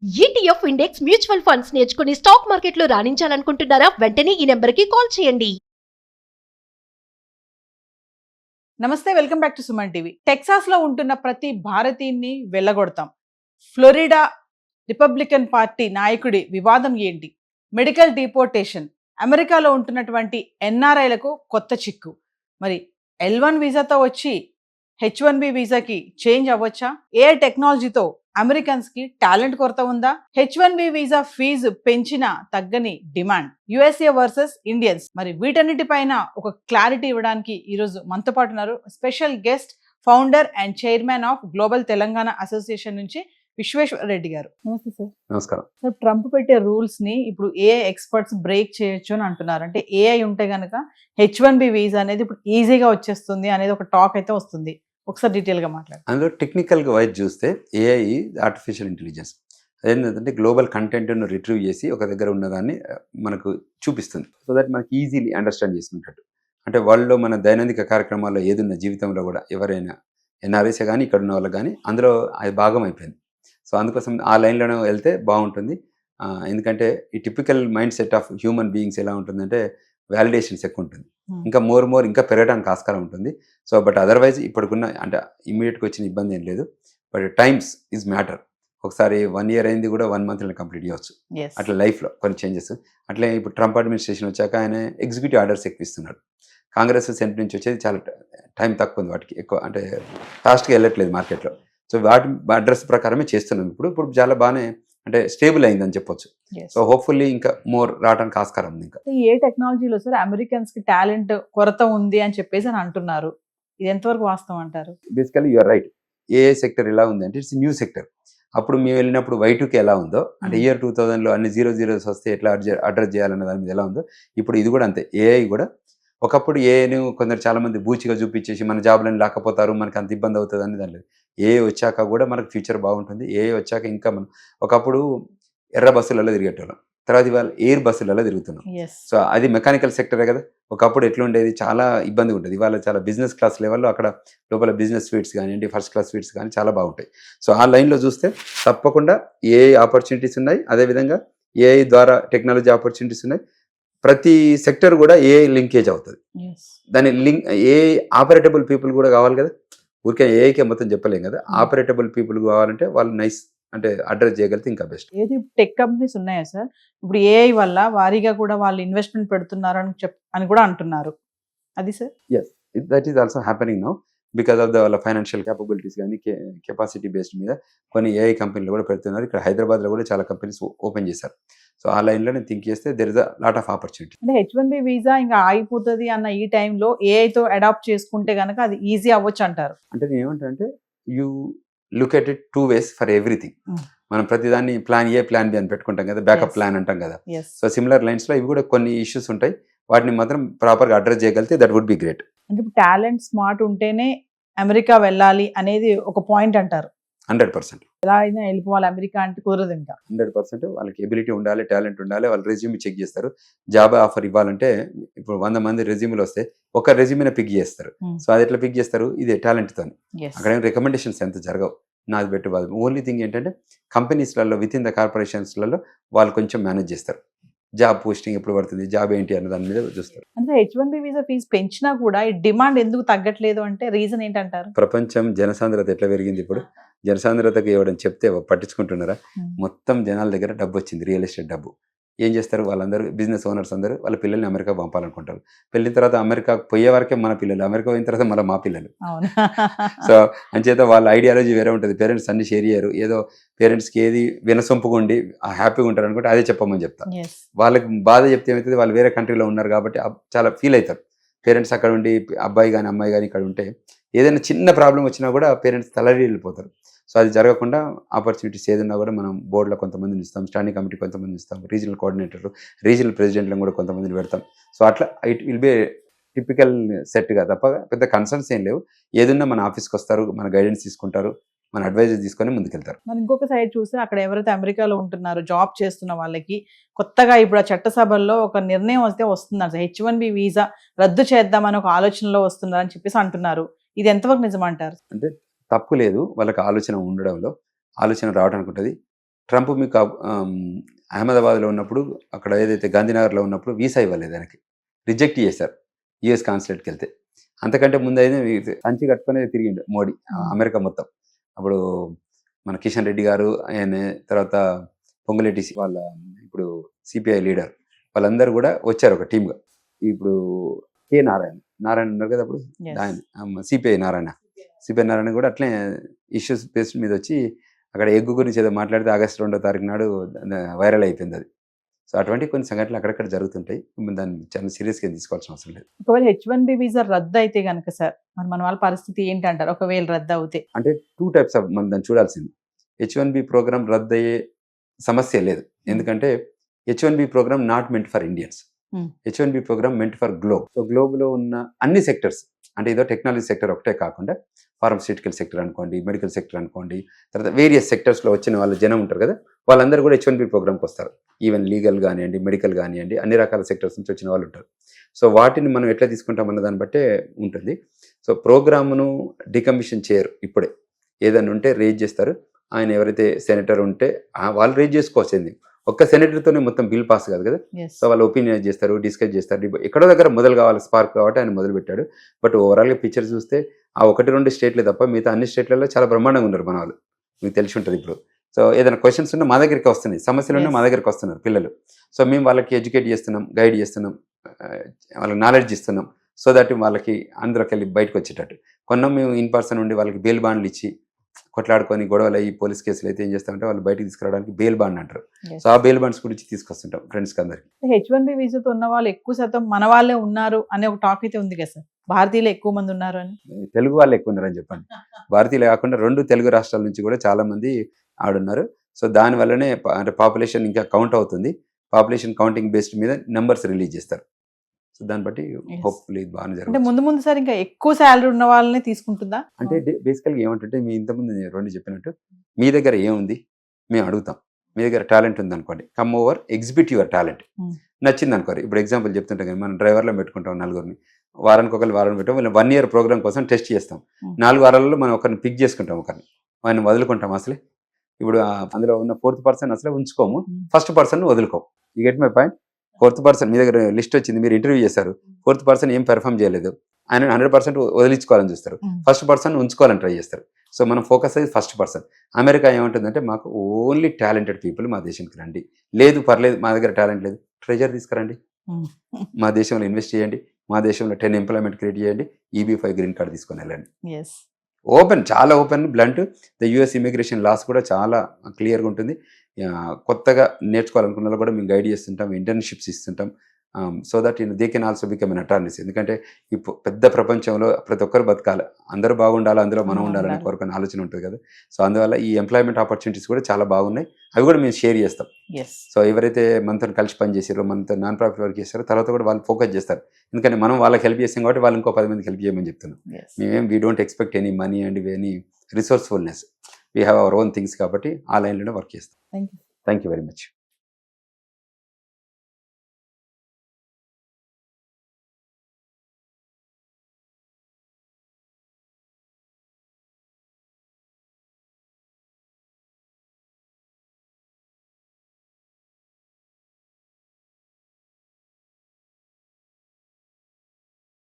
ETF index mutual funds నేర్చుకుని stock మార్కెట్లో రాణించాలనుకుంటున్నారా? వెంటనే ఈ నెంబర్కి కాల్ చేయండి. నమస్తే, welcome back to Suman TV. Texas లో ఉంటున్న ప్రతి భారతీయుని వెళ్ళగొడతాం. ఫ్లోరిడా రిపబ్లికన్ పార్టీ నాయకుడి వివాదం ఏంటి? మెడికల్ డిపోర్టేషన్, అమెరికాలో ఉంటున్నటువంటి ఎన్ఆర్ఐలకు కొత్త చిక్కు. మరి L1 వీసాతో వచ్చి H1B వీసాకి చేంజ్ అవ్వచ్చా? ఏ టెక్నాలజీతో అమెరికన్స్ కి టాలెంట్ కొరత ఉందా? H1B వీసా ఫీజు పెంచిన తగ్గని డిమాండ్, USA వర్సెస్ ఇండియన్స్. మరి వీటన్నిటిపైన ఒక క్లారిటీ ఇవ్వడానికి ఈరోజు మనతో పాటు ఉన్నారు special guest, founder and chairman of global Telangana association నుంచి విశ్వేశ్వర రెడ్డి గారు. నమస్తే సార్. నమస్కారం సార్, ట్రంప్ పెట్టే రూల్స్ ని ఇప్పుడు AI ఎక్స్పర్ట్స్ బ్రేక్ చేయొచ్చు అని అంటున్నారు. అంటే AI ఉంటే గనక H1B వీసా అనేది ఇప్పుడు ఈజీగా వచ్చేస్తుంది అనేది ఒక టాక్ అయితే వస్తుంది. ఒకసారి డీటెయిల్ గా మాట్లాడు. అందులో టెక్నికల్గా వైజ్ చూస్తే AI ఆర్టిఫిషియల్ ఇంటెలిజెన్స్ అదేంటంటే గ్లోబల్ కంటెంట్ను రిట్రీవ్ చేసి ఒక దగ్గర ఉన్నదాన్ని మనకు చూపిస్తుంది. సో దట్ మనకి ఈజీలీ అండర్స్టాండ్ చేసుకుంటాడు. అంటే వరల్డ్లో మన దైనందిక కార్యక్రమాల్లో ఏదున్న జీవితంలో కూడా ఎవరైనా NRIs కానీ ఇక్కడ ఉన్న వాళ్ళకి కానీ అందులో అది భాగం అయిపోయింది. సో అందుకోసం ఆ లైన్లోనే వెళ్తే బాగుంటుంది. ఎందుకంటే ఈ typical mind set of human beings ఎలా ఉంటుందంటే వ్యాలిడేషన్స్ ఎక్కువ ఉంటుంది. ఇంకా మోర్ ఇంకా పెరగడానికి ఆస్కారం ఉంటుంది. సో బట్ అదర్వైజ్ ఇప్పటికున్న అంటే ఇమీడియట్గా వచ్చిన ఇబ్బంది ఏం లేదు. But times is matter. ఒకసారి 1 year అయింది కూడా 1 month కంప్లీట్ చేయవచ్చు. అట్లా లైఫ్లో కొన్ని చేంజెస్. అట్లే ఇప్పుడు ట్రంప్ అడ్మినిస్ట్రేషన్ వచ్చాక ఆయన ఎగ్జిక్యూటివ్ ఆర్డర్స్ ఎక్కువ ఇస్తున్నాడు. కాంగ్రెస్ సెంటర్ నుంచి వచ్చేది చాలా టైం తక్కువ ఉంది, వాటికి ఎక్కువ అంటే ఫాస్ట్గా వెళ్ళట్లేదు మార్కెట్లో. సో వాటి అడ్రస్ ప్రకారమే చేస్తున్నాం. ఇప్పుడు చాలా బాగానే అంటే స్టేబుల్ అయిందని చెప్పొచ్చు. సో హోప్ఫుల్లీ ఇంకా మోర్ రావడానికి ఆస్కారం ఉంది. ఇంకా ఏ టెక్నాలజీలో సార్ అమెరికన్స్ కి టాలెంట్ కొరత ఉంది అని చెప్పేసి అని అంటున్నారు. ఇది ఎంతవరకు వాస్తవం అంటారు? Basically you're right. ఏ సెక్టర్ ఎలా ఉంది అంటే ఇట్స్ న్యూ సెక్టర్. అప్పుడు మేము వెళ్ళినప్పుడు Y2K ఎలా ఉందో అంటే ఇయర్ 2000లో అన్ని 0 వస్తే ఎట్లా అడ్రస్ చేయాలన్న దాని మీద ఎలా ఉందో ఇప్పుడు ఇది కూడా అంతే. AI కూడా ఒకప్పుడు ఏఐను కొందరు చాలా మంది బూచిగా చూపించేసి మన జాబ్లను లేకపోతారు, మనకు అంత ఇబ్బంది అవుతుంది అని దాని లేదు. AI వచ్చాక కూడా మనకు ఫ్యూచర్ బాగుంటుంది. AI వచ్చాక ఇంకా మనం ఒకప్పుడు ఎర్ర బస్సులలో తిరిగేటోళ్ళం, తర్వాత ఇవాళ ఎయిర్ బస్సులలో తిరుగుతున్నాం. సో అది మెకానికల్ సెక్టరే కదా. ఒకప్పుడు ఎట్లుండేది, చాలా ఇబ్బంది ఉంటుంది. ఇవాళ చాలా బిజినెస్ క్లాస్ లెవెల్లో అక్కడ లోపల బిజినెస్ స్వీట్స్ కానివ్వండి, ఫస్ట్ క్లాస్ స్వీట్స్ కానీ చాలా బాగుంటాయి. సో ఆ లైన్లో చూస్తే తప్పకుండా AI ఆపర్చునిటీస్ ఉన్నాయి. అదేవిధంగా AI ద్వారా టెక్నాలజీ ఆపర్చునిటీస్ ఉన్నాయి. ప్రతి సెక్టర్ కూడా AI లింకేజ్ అవుతుంది. దాని లింక్ AI ఆపరేటబుల్ పీపుల్ కూడా కావాలి కదా. ఊరికే AIకే మొత్తం చెప్పలేం కదా. ఆపరేటబుల్ పీపుల్ కావాలంటే వాళ్ళు నైస్ అంటే అడ్రస్ చేయగలిగితే ఇంకా బెస్ట్. ఏది టెక్ కంపెనీస్ ఉన్నాయా సార్ ఇప్పుడు AI వల్ల వారీగా కూడా వాళ్ళు ఇన్వెస్ట్మెంట్ పెడుతున్నారు అని కూడా అంటున్నారు. అది sir yes, that is also happening now because of the వాళ్ళ ఫైనాన్షియల్ క్యాపబిలిటీస్ కానీ కెపాసిటీ బేస్డ్ మీద కొన్ని AI కంపెనీలు కూడా పెడుతున్నారు. ఇక్కడ హైదరాబాద్లో కూడా చాలా కంపెనీస్ ఓపెన్ చేశారు. సో ఆ లైన్లో నేను థింక్ చేస్తే there is a lot of opportunity. అంటే H1B వీసా ఇంకా ఆగిపోతుంది అన్న ఈ టైంలో AI తో అడాప్ట్ చేసుకుంటే కనుక అది ఈజీ అవ్వచ్చు అంటారు. అంటే నేను ఏమంటానంటే you look at it 2 ways for everything. మనం ప్రతిదాన్ని ప్లాన్ A ప్లాన్ B అని పెట్టుకుంటాం కదా, బ్యాకప్ ప్లాన్ అంటాం కదా. సో సిమిలర్ లైన్స్లో ఇవి కూడా కొన్ని ఇష్యూస్ ఉంటాయి. వాటిని మాత్రం ప్రాపర్గా అడ్రస్ చేయగలిగితే దట్ వుడ్ బి గ్రేట్. అంటే టాలెంట్ స్మార్ట్ ఉంటేనే అమెరికా వెళ్ళాలి అనేది ఒక పాయింట్ అంటారు. 100% ఎలా అయినా వెళ్ళిపోవాలి అమెరికా అంటే కుదరదు. ఇంకా 100% వాళ్ళకి ఎబిలిటీ ఉండాలి, టాలెంట్ ఉండాలి. వాళ్ళు రెజ్యూమ్ చెక్ చేస్తారు. జాబ్ ఆఫర్ ఇవ్వాలంటే ఇప్పుడు 100 మంది రెజ్యూమ్లు వస్తే ఒక రెజ్యూమ్ని పిక్ చేస్తారు. సో అది ఎట్లా పిక్ చేస్తారు? ఇదే టాలెంట్తో. అక్కడ రికమెండేషన్స్ ఎంత జరగవు, నాది బెటర్ వాళ్ళు. ఓన్లీ థింగ్ ఏంటంటే కంపెనీస్లలో విత్ ఇన్ ద కార్పొరేషన్స్లలో వాళ్ళు కొంచెం మేనేజ్ చేస్తారు. జాబ్ పోస్టింగ్ ఎప్పుడు పడుతుంది, జాబ్ ఏంటి అన్న దాని మీద చూస్తారు. అంటే H1B వీసా ఫీజు పెంచినా కూడా ఈ డిమాండ్ ఎందుకు తగ్గట్లేదు అంటే రీజన్ ఏంటంటారు? ప్రపంచం జనసాంద్రత ఎట్లా పెరిగింది. ఇప్పుడు జనసాంద్రతకు ఇవ్వడం చెప్తే పట్టించుకుంటున్నారా? మొత్తం జనాల దగ్గర డబ్బు వచ్చింది, రియల్ ఎస్టేట్ డబ్బు. ఏం చేస్తారు వాళ్ళందరూ, బిజినెస్ ఓనర్స్ అందరూ వాళ్ళ పిల్లల్ని అమెరికా పంపాలనుకుంటారు. పెళ్ళిన తర్వాత అమెరికా పోయే వరకే మన పిల్లలు, అమెరికా పోయిన తర్వాత మళ్ళీ మా పిల్లలు. సో అంచేత వాళ్ళ ఐడియాలజీ వేరే ఉంటుంది. పేరెంట్స్ అన్ని షేర్ చేయరు. ఏదో పేరెంట్స్కి ఏది వినసొంపుగా ఉండి హ్యాపీగా ఉంటారు అనుకుంటే అదే చెప్పమని చెప్తా. వాళ్ళకి బాధ చెప్తే ఏమవుతుంది, వాళ్ళు వేరే కంట్రీలో ఉన్నారు కాబట్టి చాలా ఫీల్ అవుతారు. పేరెంట్స్ అక్కడ ఉండి అబ్బాయి కానీ అమ్మాయి కానీ ఇక్కడ ఉంటే ఏదైనా చిన్న ప్రాబ్లం వచ్చినా కూడా పేరెంట్స్ తలడి వెళ్ళిపోతారు. సో అది జరగకుండా ఆపర్చునిటీస్ ఏదన్నా కూడా మనం బోర్డులో కొంతమందిని ఇస్తాం, స్టాండింగ్ కమిటీ కొంతమంది ఇస్తాం, రీజనల్ కోఆర్డినేటర్, రీజనల్ ప్రెసిడెంట్లను కూడా కొంతమందిని పెడతాం. సో అట్లా ఇట్ విల్ బి టిపికల్ సెట్గా తప్ప పెద్ద కన్సర్న్స్ ఏం లేవు. ఏదన్నా మన ఆఫీస్కి వస్తారు, మన గైడెన్స్ తీసుకుంటారు, మన అడ్వైజర్ తీసుకొని ముందుకెళ్తారు. మరి ఇంకొక సైడ్ చూస్తే అక్కడ ఎవరైతే అమెరికాలో ఉంటున్నారో జాబ్ చేస్తున్న వాళ్ళకి కొత్తగా ఇప్పుడు ఆ చట్టసభల్లో ఒక నిర్ణయం వస్తే వస్తున్నారు, H1B వీసా రద్దు చేద్దామని ఒక ఆలోచనలో వస్తున్నారని చెప్పేసి అంటున్నారు. ఇది ఎంతవరకు నిజమంటారు? అంటే తప్పు లేదు వాళ్ళకి ఆలోచన ఉండడంలో, ఆలోచన రావడానికి ఉంటుంది. ట్రంప్ మీకు అహ్మదాబాద్లో ఉన్నప్పుడు అక్కడ ఏదైతే గాంధీనగర్లో ఉన్నప్పుడు వీసా ఇవ్వలేదు ఆయనకి, రిజెక్ట్ చేశారు యుఎస్ కాన్సులేట్కి వెళ్తే. అంతకంటే ముందు అయితే సంచి కట్టుకునే తిరిగిండు మోడీ అమెరికా మొత్తం. అప్పుడు మన కిషన్ రెడ్డి గారు, ఆయన తర్వాత పొంగులేటి వాళ్ళ ఇప్పుడు సిపిఐ లీడర్ వాళ్ళందరూ కూడా వచ్చారు ఒక టీమ్గా. ఇప్పుడు కే నారాయణ ఉన్నారు కదా అప్పుడు, ఆయన సిపిఐ నారాయణ కూడా అట్లే ఇష్యూస్ బేస్డ్ మీద వచ్చి అక్కడ ఎగ్గు గురించి ఏదో మాట్లాడితే ఆగస్టు 2వ తారీఖు నాడు వైరల్ అయిపోయింది అది. సో అటువంటి కొన్ని సంఘటనలు అక్కడక్కడ జరుగుతుంటాయి, దాన్ని చాలా సీరియస్గా తీసుకోవాల్సిన అవసరం లేదు. ఒకవేళ H1B వీసా రద్దు అయితే కనుక సార్, మరి మన వాళ్ళ పరిస్థితి ఏంటంటారు ఒకవేళ రద్దు అవుతే? అంటే 2 టైప్స్ ఆఫ్ మనం దాన్ని చూడాల్సింది. H1B ప్రోగ్రామ్ రద్దు అయ్యే సమస్య లేదు, ఎందుకంటే H1B program not meant for Indians. H1B program meant for globe. So గ్లోబ్లో ఉన్న అన్ని సెక్టర్స్, అంటే ఏదో టెక్నాలజీ సెక్టర్ ఒకటే కాకుండా ఫార్మస్యూటికల్ సెక్టర్ అనుకోండి, మెడికల్ సెక్టర్ అనుకోండి, తర్వాత వేరియస్ సెక్టర్స్లో వచ్చిన వాళ్ళ జనం ఉంటారు కదా, వాళ్ళందరూ కూడా H1B ప్రోగ్రామ్కి వస్తారు. ఈవెన్ లీగల్ కానివ్వండి, మెడికల్ కానివ్వండి, అన్ని రకాల సెక్టర్స్ నుంచి వచ్చిన వాళ్ళు ఉంటారు. సో వాటిని మనం ఎట్లా తీసుకుంటాం అన్న దాన్ని బట్టే ఉంటుంది. సో ప్రోగ్రామ్ను డికమిషన్ చేయరు, ఇప్పుడే ఏదైనా ఉంటే రేజ్ చేస్తారు. ఆయన ఎవరైతే సెనేటర్ ఉంటే వాళ్ళు రేజ్ చేసుకోవచ్చు. ఒక్క సెనేటర్తోనే మొత్తం బిల్ పాస్ కాదు కదా. సో వాళ్ళు ఒపీనియన్ చేస్తారు, డిస్కస్ చేస్తారు. ఎక్కడో దగ్గర మొదలు కావాలి స్పార్క్ కాబట్టి ఆయన మొదలు పెట్టాడు. బట్ ఓవరాల్గా పిక్చర్ చూస్తే ఆ 1-2 స్టేట్లే తప్ప మిగతా అన్ని స్టేట్లలో చాలా బ్రహ్మాండంగా ఉన్నారు మన వాళ్ళు, మీకు తెలిసి ఉంటుంది. ఇప్పుడు సో ఏదైనా క్వశ్చన్స్ ఉన్నా మా దగ్గరికి వస్తున్నాయి, సమస్యలు ఉన్నా మా దగ్గరికి వస్తున్నారు పిల్లలు. సో మేము వాళ్ళకి ఎడ్యుకేట్ చేస్తున్నాం, గైడ్ చేస్తున్నాం, వాళ్ళకి నాలెడ్జ్ ఇస్తున్నాం. సో దట్ వాళ్ళకి అందరికి వెళ్ళి బయటకు వచ్చేటట్టు కొన్నాం. మేము ఇన్ పర్సన్ ఉండి వాళ్ళకి బెయిల్ బాండ్లు ఇచ్చి కొట్లాడుకొని గొడవలు అయ్యి పోలీస్ కేసులు అయితే ఏం చేస్తామంటే వాళ్ళు బయటకు తీసుకురావడానికి బెయిల్ బాండ్ అంటారు. సో ఆ బెయిల్ బాండ్స్ గురించి తీసుకొస్తుంటాం ఫ్రెండ్స్కి అందరికి. H1B వీసాతో ఉన్న వాళ్ళు ఎక్కువ శాతం మన వాళ్ళే ఉన్నారు అనే ఒక టాక్ అయితే ఉంది కదా సార్, భారతీయులు ఎక్కువ మంది ఉన్నారు అని. తెలుగు వాళ్ళు ఎక్కువ ఉన్నారని చెప్పండి. భారతీయులు కాకుండా 2 తెలుగు రాష్ట్రాల నుంచి కూడా చాలా మంది ఆడున్నారు. సో దానివల్లనే అంటే పాపులేషన్ ఇంకా కౌంట్ అవుతుంది. పాపులేషన్ కౌంటింగ్ బేస్డ్ మీద నెంబర్స్ రిలీజ్ చేస్తారు. సో దాన్ని బట్టి హోప్ఫుల్లీ బాగా అంటే జరుగుతుంది. ముందు సార్ ఇంకా ఎక్కువ శాలరీ ఉన్న వాళ్ళని తీసుకుంటుందా? అంటే బేసికల్గా ఏమంటుంటే మీ ఇంతకుముందు 2 చెప్పినట్టు మీ దగ్గర ఏముంది మేము అడుగుతాం. మీ దగ్గర టాలెంట్ ఉంది అనుకోండి, come over exhibit your talent. నచ్చింది అనుకోరు. ఇప్పుడు ఎగ్జాంపుల్ చెప్తుంటాం కానీ మనం డ్రైవర్లో పెట్టుకుంటాం 4 వారానికి వారం పెట్టాం. 1 year ప్రోగ్రామ్ కోసం టెస్ట్ చేస్తాం. 4 వారాలలో మనం ఒకరిని పిక్ చేసుకుంటాం, ఒకరిని ఆయన వదులుకుంటాం. అసలే ఇప్పుడు అందులో ఉన్న 4th person అసలే ఉంచుకోము, 1st person వదులుకోము. You get my point. 4th person మీ దగ్గర లిస్ట్ వచ్చింది, మీరు ఇంటర్వ్యూ చేశారు, 4th person ఏం పెర్ఫామ్ చేయలేదు, ఆయన 100% వదిలించుకోవాలని చూస్తారు. 1st person ఉంచుకోవాలని ట్రై చేస్తారు. సో మనం ఫోకస్ అయ్యి 1st person. అమెరికా ఏమంటుందంటే మాకు ఓన్లీ టాలెంటెడ్ పీపుల్ మా దేశానికి రండి, లేదు పర్లేదు మా దగ్గర టాలెంట్ లేదు, ట్రెజర్ తీసుకురండి, మా దేశంలో ఇన్వెస్ట్ చేయండి, మా దేశంలో 10 ఎంప్లాయ్మెంట్ క్రియేట్ చేయండి, EB-5 గ్రీన్ కార్డ్ తీసుకొని వెళ్ళండి. ఓపెన్, చాలా open, blunt. The US immigration laws కూడా చాలా క్లియర్గా ఉంటుంది. కొత్తగా నేర్చుకోవాలనుకున్న వాళ్ళు కూడా మేము గైడ్ చేస్తుంటాం, ఇంటర్న్షిప్స్ ఇస్తుంటాం. So that they can also become an attorneys. ఎందుకంటే ఈ పెద్ద ప్రపంచంలో ప్రతి ఒక్కరు బతకాలి, అందరూ బాగుండాలి, అందులో మనం ఉండాలని కోరుకునే ఆలోచన ఉంటుంది కదా. సో అందువల్ల ఈ ఎంప్లాయ్మెంట్ ఆపర్చునిటీస్ కూడా చాలా బాగున్నాయి, అవి కూడా మేము షేర్ చేస్తాం. సో ఎవరైతే మనతో కలిసి పనిచేసారో, మనతో నాన్ ప్రాఫిట్ వర్క్ చేస్తారో, తర్వాత కూడా వాళ్ళు ఫోకస్ చేస్తారు. ఎందుకంటే మనం వాళ్ళకి హెల్ప్ చేస్తాం కాబట్టి వాళ్ళు ఇంకో 10 మందికి హెల్ప్ చేయమని చెప్తున్నాం. మేమేం we don't expect any money and any resourcefulness. We have our own things కాబట్టి ఆ లైన్లోనే వర్క్ చేస్తాం. Thank you very much.